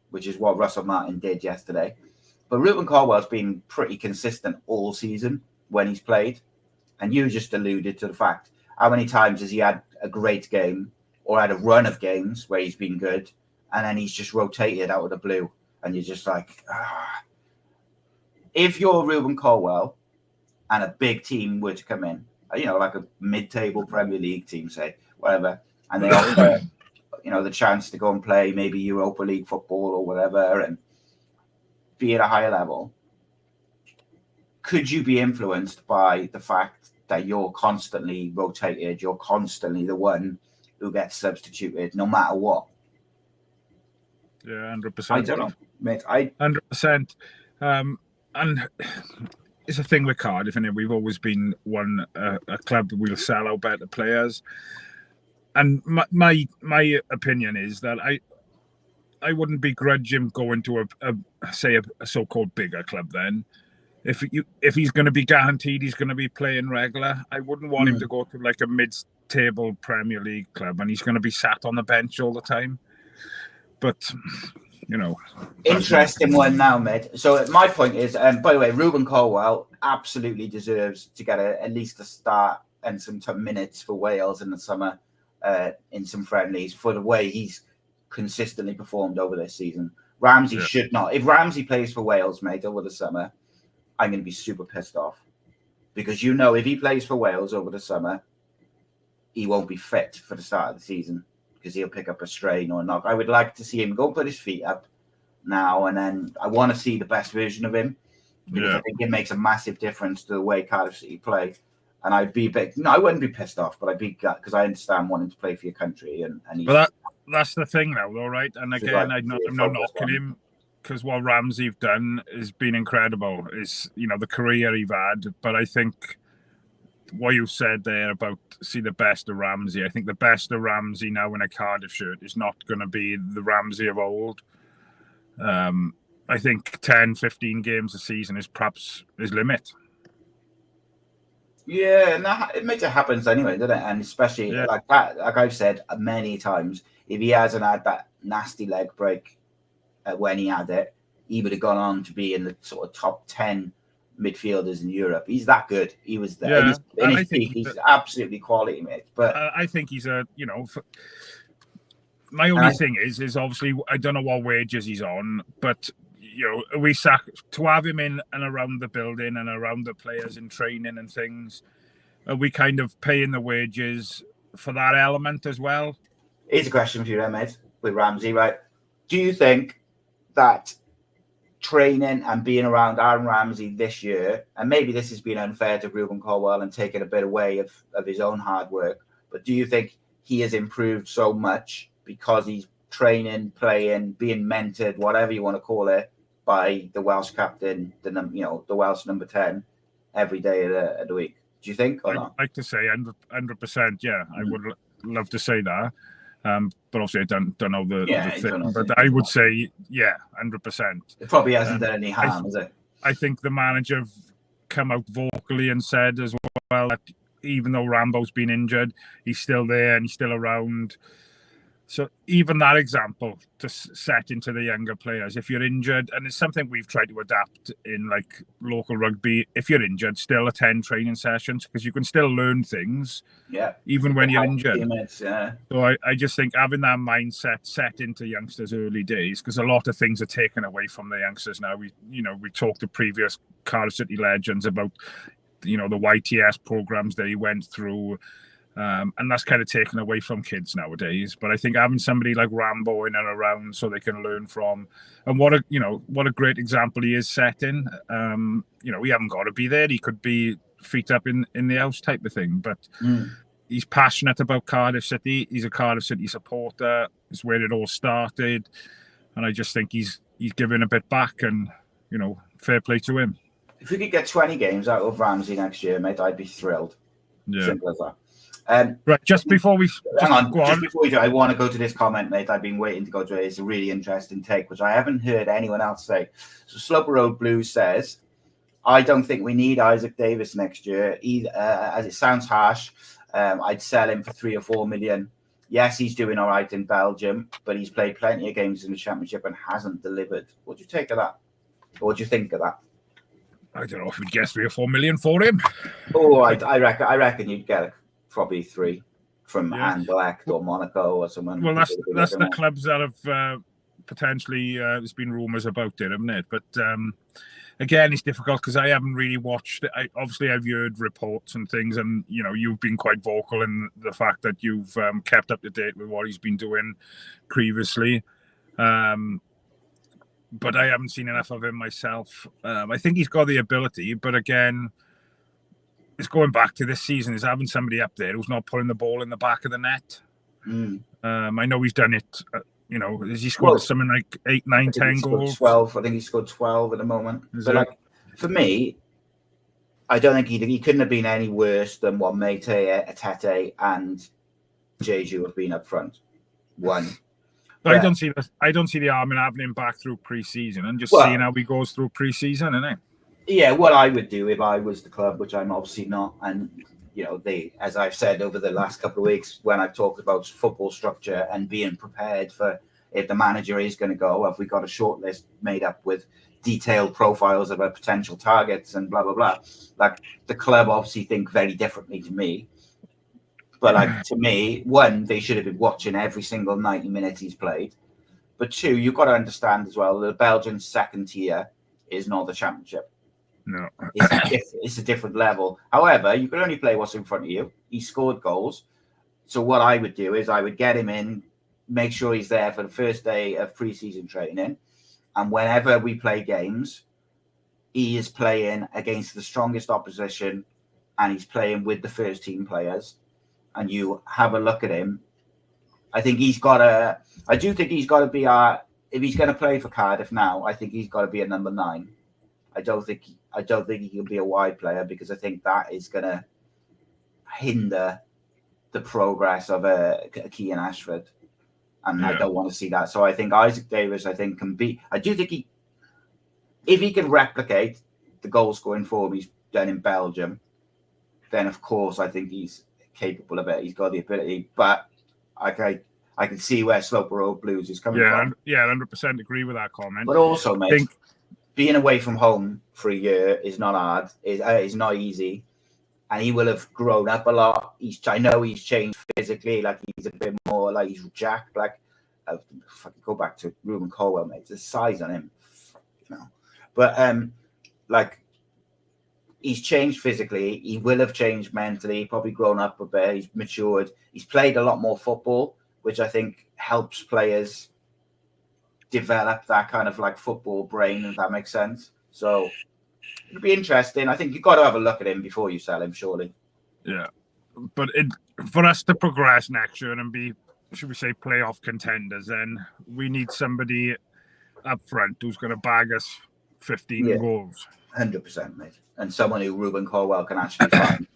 which is what Russell Martin did yesterday. But Ruben Colwell's been pretty consistent all season when he's played. And you just alluded to the fact, how many times has he had a great game or had a run of games where he's been good and then he's just rotated out of the blue and you're just like, If you're Ruben Colwell and a big team were to come in, like a mid-table Premier League team, say, whatever, and they offer, the chance to go and play maybe Europa League football or whatever and be at a higher level, could you be influenced by the fact that you're constantly rotated, you're constantly the one who gets substituted no matter what? Yeah, 100%. I don't know, mate. 100%. And it's a thing with Cardiff, isn't it? We've always been a club that will sell out better players. And my opinion is that I wouldn't begrudge him going to a so-called bigger club then. If he's going to be guaranteed he's going to be playing regular, I wouldn't want him to go to like a mid-table Premier League club and he's going to be sat on the bench all the time. But, Interesting one now, mate. So my point is, by the way, Ruben Colwell absolutely deserves to get at least a start and some minutes for Wales in the summer in some friendlies for the way he's consistently performed over this season. Ramsey should not. If Ramsey plays for Wales, mate, over the summer, I'm going to be super pissed off. Because if he plays for Wales over the summer, he won't be fit for the start of the season because he'll pick up a strain or a knock. I would like to see him go put his feet up now, and then I want to see the best version of him because I think it makes a massive difference to the way Cardiff City play. And I'd be I wouldn't be pissed off, but I'd be because I understand wanting to play for your country. And that's the thing now, though, right? And again, I'm not knocking him because what Ramsey've done has been incredible. Is the career he's had, but I think what you said there about see the best of Ramsey. I think the best of Ramsey now in a Cardiff shirt is not going to be the Ramsey of old. I think 10, 15 games a season is perhaps his limit. Yeah, no, it happens anyway, doesn't it? And especially like that, like I've said many times, if he hasn't had that nasty leg break when he had it, he would have gone on to be in the sort of top 10 midfielders in Europe. He's that good. He was there in his peak. He's absolutely quality, mate. But I think he's my only thing is obviously I don't know what wages he's on, but to have him in and around the building and around the players in training and things, are we kind of paying the wages for that element as well? Here's a question for you, mate, with Ramsey, right? Do you think that training and being around Aaron Ramsey this year, and maybe this has been unfair to Ruben Colwell and taken a bit away of his own hard work, but do you think he has improved so much because he's training, playing, being mentored, whatever you want to call it, by the Welsh captain, the Welsh number 10, every day of the week? Do you think or I'd not? like to say 100%. Yeah, I would love to say that. But obviously, I don't know the thing. But I would say, 100%. It probably hasn't done any harm, has it? I think the manager come out vocally and said as well that even though Rambo's been injured, he's still there and he's still around. So even that example to set into the younger players, if you're injured, and it's something we've tried to adapt in like local rugby, if you're injured, still attend training sessions because you can still learn things, even when you're injured. So I just think having that mindset set into youngsters early days, because a lot of things are taken away from the youngsters now. We talked to previous Cardiff City legends about, the YTS programs they went through. And that's kind of taken away from kids nowadays. But I think having somebody like Rambo in and around so they can learn from, and what a great example he is setting. We haven't got to be there. He could be feet up in the house type of thing. But he's passionate about Cardiff City. He's a Cardiff City supporter. It's where it all started. And I just think he's giving a bit back, and fair play to him. If we could get 20 games out of Ramsey next year, mate, I'd be thrilled. Yeah. Simple as that. Right, just before we do, I want to go to this comment, mate. I've been waiting to go to it. It's a really interesting take, which I haven't heard anyone else say. So Sloper Road Blues says, I don't think we need Isaac Davis next year, either, as it sounds harsh. I'd sell him for 3 or 4 million. Yes, he's doing all right in Belgium, but he's played plenty of games in the Championship and hasn't delivered. What do you take of that? Or what do you think of that? I don't know if we'd get 3 or 4 million for him. Oh, I reckon you'd get probably 3 from Anderlecht or Monaco or someone. Well, that's the clubs that have potentially. There's been rumours about it, haven't it? But again, it's difficult because I haven't really watched it. I've heard reports and things, and you've been quite vocal in the fact that you've kept up to date with what he's been doing previously. But I haven't seen enough of him myself. I think he's got the ability, but again, it's going back to this season, is having somebody up there who's not putting the ball in the back of the net. I know he's done it. Has he scored something like 8, 9, 10 goals? 12. I think he scored 12 at the moment. For me, I don't think he couldn't have been any worse than what Mate, Atete, and Jeju have been up front. One. But I don't see the harm in having him back through pre-season and just seeing how he goes through pre-season, innit? Yeah, what I would do if I was the club, which I'm obviously not, and as I've said over the last couple of weeks when I've talked about football structure and being prepared for if the manager is going to go, have we got a short list made up with detailed profiles of our potential targets and blah blah blah. Like the club obviously think very differently to me. But to me, one, they should have been watching every single 90 minutes he's played. But 2, you've got to understand as well, the Belgian second tier is not the Championship. No, it's a different level. However, you can only play what's in front of you. He scored goals. So what I would do is I would get him in, make sure he's there for the first day of pre-season training. And whenever we play games, he is playing against the strongest opposition and he's playing with the first team players. And you have a look at him. I do think he's got to be if he's going to play for Cardiff now, I think he's got to be a number 9. I don't think he can be a wide player because I think that is going to hinder the progress of a Kean Ashford, and I don't want to see that. So I think Isaac Davis, can be. I do think if he can replicate the goal scoring form he's done in Belgium, then of course I think he's capable of it. He's got the ability, but I can see where Sloper Road Blues is coming from. Yeah, 100% agree with that comment. But also, mate, being away from home for a year is not hard. It's not easy. And he will have grown up a lot. I know he's changed physically. Like, he's a bit more, like, he's jacked. Like, go back to Ruben Colwell, mate. The size on him. But, he's changed physically. He will have changed mentally. Probably grown up a bit. He's matured. He's played a lot more football, which I think helps players develop that kind of like football brain, if that makes sense. So it'll be interesting. I think you've got to have a look at him before you sell him, surely. Yeah. But for us to progress next year and be, should we say, playoff contenders, then we need somebody up front who's going to bag us 15 goals. 100%, mate. And someone who Ruben Colwell can actually find.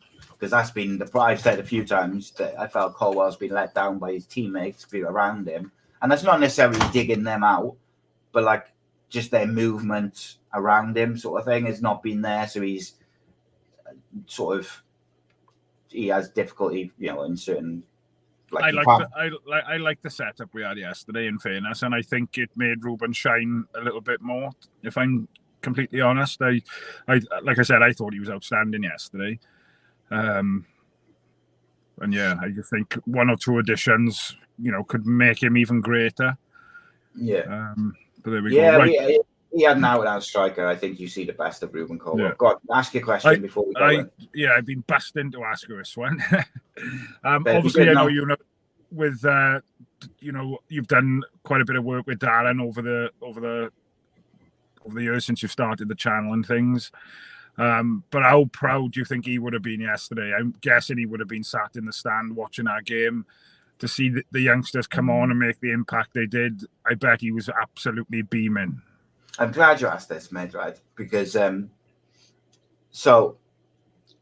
because that's been I've said a few times that I felt Colwell's been let down by his teammates be around him, and that's not necessarily digging them out, but like just their movement around him, sort of thing, has not been there. So he's he has difficulty, in certain. I like the setup we had yesterday, in fairness, and I think it made Ruben shine a little bit more. If I'm completely honest, I like I said, I thought he was outstanding yesterday, and yeah, I just think one or two additions, could make him even greater. Yeah. But there we go. Right. He had an out-and-out striker. I think you see the best of Ruben Colwell. Yeah. Go on, ask your question before we go. I've been busting to ask her this one. Obviously, I know with you've done quite a bit of work with Darren over the years since you started the channel and things. But how proud do you think he would have been yesterday? I'm guessing he would have been sat in the stand watching our game. To see the youngsters come on and make the impact they did, I bet he was absolutely beaming. I'm glad you asked this, Medrad, because so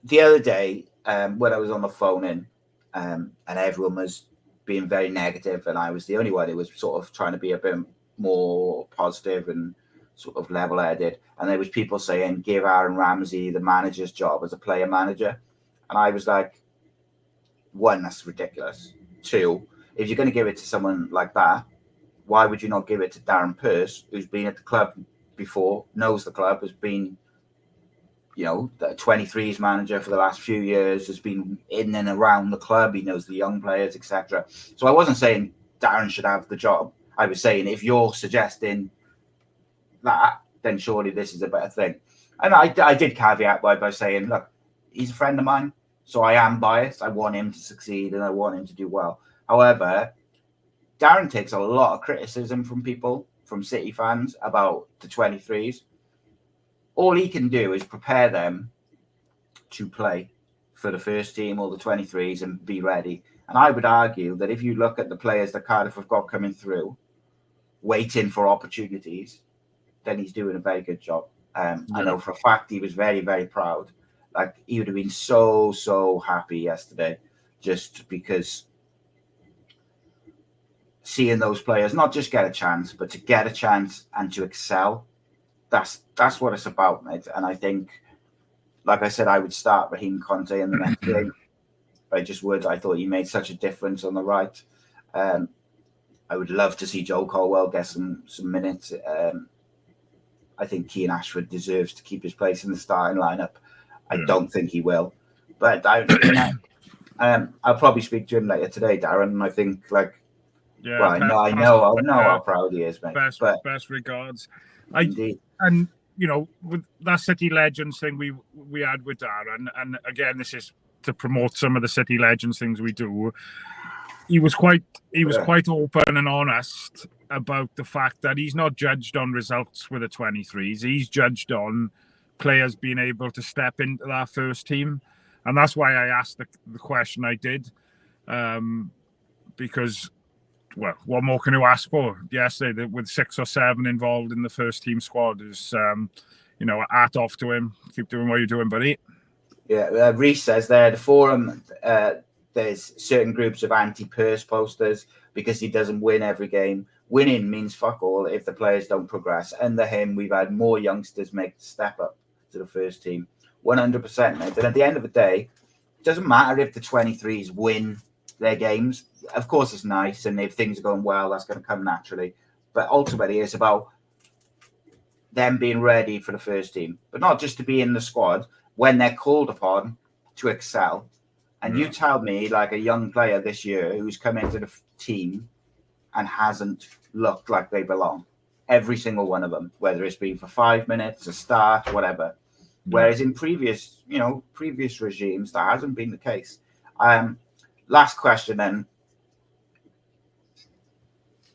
the other day when I was on the phone and everyone was being very negative, and I was the only one who was sort of trying to be a bit more positive and sort of level-headed, and there was people saying, give Aaron Ramsey the manager's job as a player manager, and I was like, one, that's ridiculous. Two, if you're going to give it to someone like that, why would you not give it to Darren Pearce, who's been at the club before, knows the club, has been, the 23s manager for the last few years, has been in and around the club, he knows the young players, etc. So I wasn't saying Darren should have the job. I was saying if you're suggesting that, then surely this is a better thing. And I did caveat by saying, look, he's a friend of mine, so I am biased. I want him to succeed and I want him to do well. However, Darren takes a lot of criticism from people, from City fans, about the 23s. All he can do is prepare them to play for the first team or the 23s and be ready. And I would argue that if you look at the players that Cardiff have got coming through, waiting for opportunities, then he's doing a very good job. I know for a fact he was very, very proud. Like, he would have been so happy yesterday, just because seeing those players not just get a chance, but to get a chance and to excel, that's what it's about, mate. And I think, like I said, I would start Raheem Conte in the next game. I just would. I thought he made such a difference on the right. I would love to see Joe Colwell get some minutes. I think Keane Ashford deserves to keep his place in the starting lineup. I don't think he will, but I'll probably speak to him later today, Darren. And I think, I know how proud he is, mate. Best regards. Indeed. And with that City Legends thing we had with Darren, and again, this is to promote some of the City Legends things we do. He was quite open and honest about the fact that he's not judged on results with the 23s. He's judged on players being able to step into that first team, and that's why I asked the question I did, because, well, what more can you ask for? Yesterday, with 6 or 7 involved in the first team squad, is hat off to him. Keep doing what you're doing, buddy. Yeah, Reese says there, the forum, there's certain groups of anti-Pearce posters because he doesn't win every game. Winning means fuck all if the players don't progress. Under him, we've had more youngsters make the step up to the first team. 100%, mate. And at the end of the day, it doesn't matter if the 23s win their games. Of course, it's nice, and if things are going well, that's going to come naturally. But ultimately, it's about them being ready for the first team, but not just to be in the squad when they're called upon to excel. And you tell me, like, a young player this year who's come into the team and hasn't looked like they belong. Every single one of them, whether it's been for 5 minutes, a start, whatever. Whereas in previous regimes, that hasn't been the case. Last question then.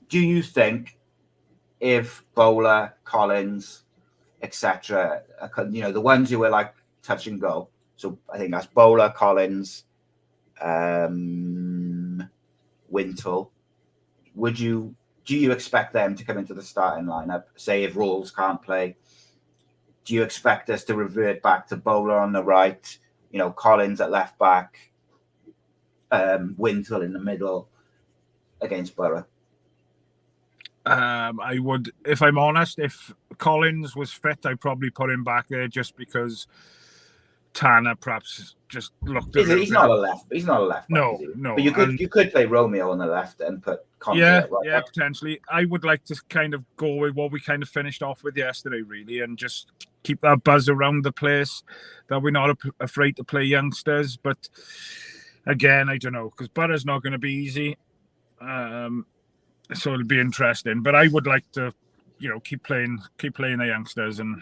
Do you think if Bowler, Collins, etc., the ones who were like touch and go, so I think that's Bowler, Collins, Wintle, do you expect them to come into the starting lineup? Say if Rawls can't play, do you expect us to revert back to Bowler on the right, Collins at left back, Wintle in the middle against Borough. I would, if I'm honest, if Collins was fit, I'd probably put him back there just because Tanner perhaps just looked a little He's not a left back, No, is he? no. But you could play Romeo on the left and put Conte at right back. Potentially. I would like to kind of go with what we kind of finished off with yesterday, really, and just keep that buzz around the place, that we're not afraid to play youngsters. But again, I don't know, because Borough's not going to be easy. So it'll be interesting. But I would like to, keep playing the youngsters. And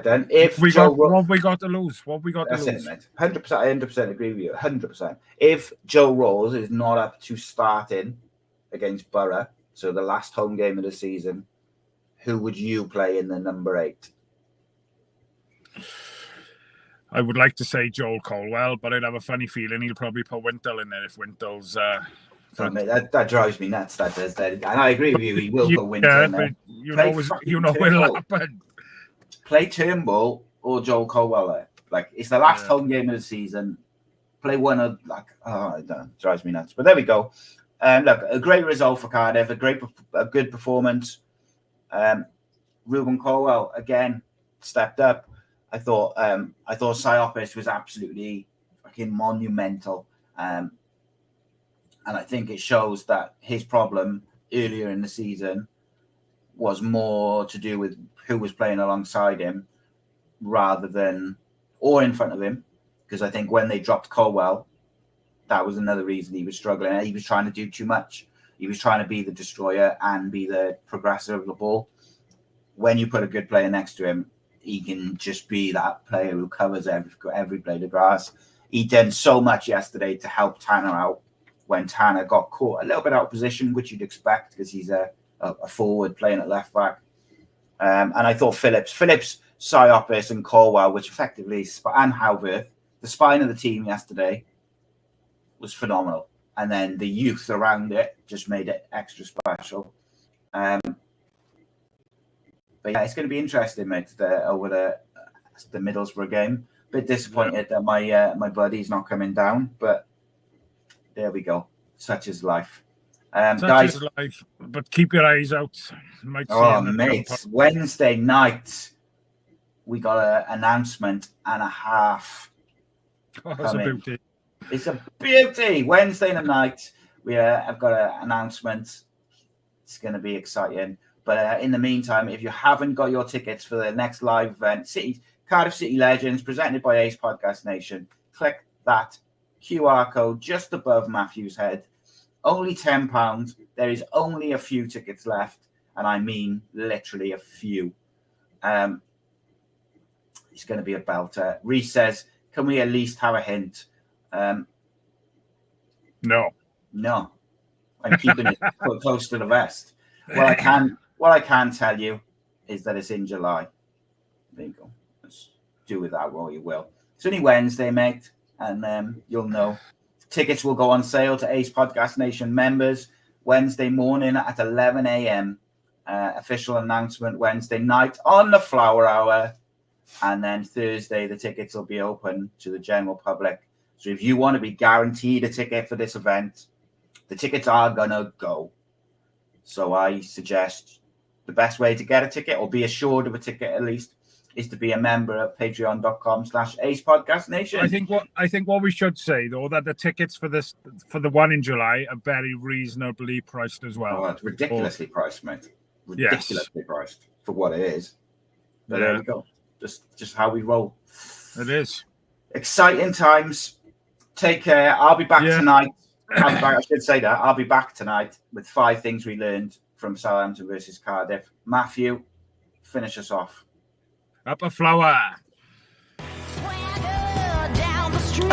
then what we got to lose? That's it, mate. 100%. I 100% agree with you. 100%. If Joe Rose is not up to starting against Borough, so the last home game of the season, who would you play in the number 8? I would like to say Joel Colwell, but I'd have a funny feeling he'll probably put Wintle in there if Wintle's. Mate, that drives me nuts. That does that, and I agree with you. He will put Wintle in there. But will happen. Play Turnbull or Joel Colwell there. Like, it's the last home game of the season. Play one of it drives me nuts. But there we go. Look, a great result for Cardiff. A good performance. Ruben Colwell again stepped up. I thought Psyopis was absolutely fucking monumental. And I think it shows that his problem earlier in the season was more to do with who was playing alongside him rather than or in front of him. Because I think when they dropped Colwell, that was another reason he was struggling. He was trying to do too much. He was trying to be the destroyer and be the progressor of the ball. When you put a good player next to him, he can just be that player who covers every blade of grass. He did so much yesterday to help Tanner out when Tanner got caught a little bit out of position, which you'd expect because he's a forward playing at left back. And I thought Phillips, Psyopis and Colwell, which effectively, and Howworth, the spine of the team yesterday was phenomenal. And then the youth around it just made it extra special. But yeah, it's going to be interesting, mate, over the Middlesbrough game. Bit disappointed that my buddy's not coming down, but there we go. Such is life. Guys, is life. But keep your eyes out. Mate, Wednesday night we got an announcement and a half. Oh, that's a beauty. It's a beauty. Wednesday night we have got an announcement. It's going to be exciting. But in the meantime, if you haven't got your tickets for the next live event, Cardiff City Legends, presented by Ace Podcast Nation, click that QR code just above Matthew's head. Only £10. There is only a few tickets left, and I mean literally a few. It's going to be a belter. Reece says, can we at least have a hint? No. I'm keeping it close to the vest. What I can tell you is that it's in July. There you go. Let's do with that what you will. It's only Wednesday, mate, and you'll know. Tickets will go on sale to Ace Podcast Nation members Wednesday morning at 11 a.m. Official announcement Wednesday night on the Flower Hour. And then Thursday, the tickets will be open to the general public. So if you want to be guaranteed a ticket for this event, the tickets are going to go. So I suggest the best way to get a ticket or be assured of a ticket at least is to be a member of patreon.com/Ace Podcast Nation. I think what we should say though, that the tickets for the one in July are very reasonably priced as well. Oh, it's ridiculously priced, mate. Ridiculously priced for what it is. But there we go. Just how we roll. It is. Exciting times. Take care. I'll be back tonight. I should say that. I'll be back tonight with 5 things we learned from Southampton versus Cardiff. Matthew, finish us off. Up a flower. Swagger down the street.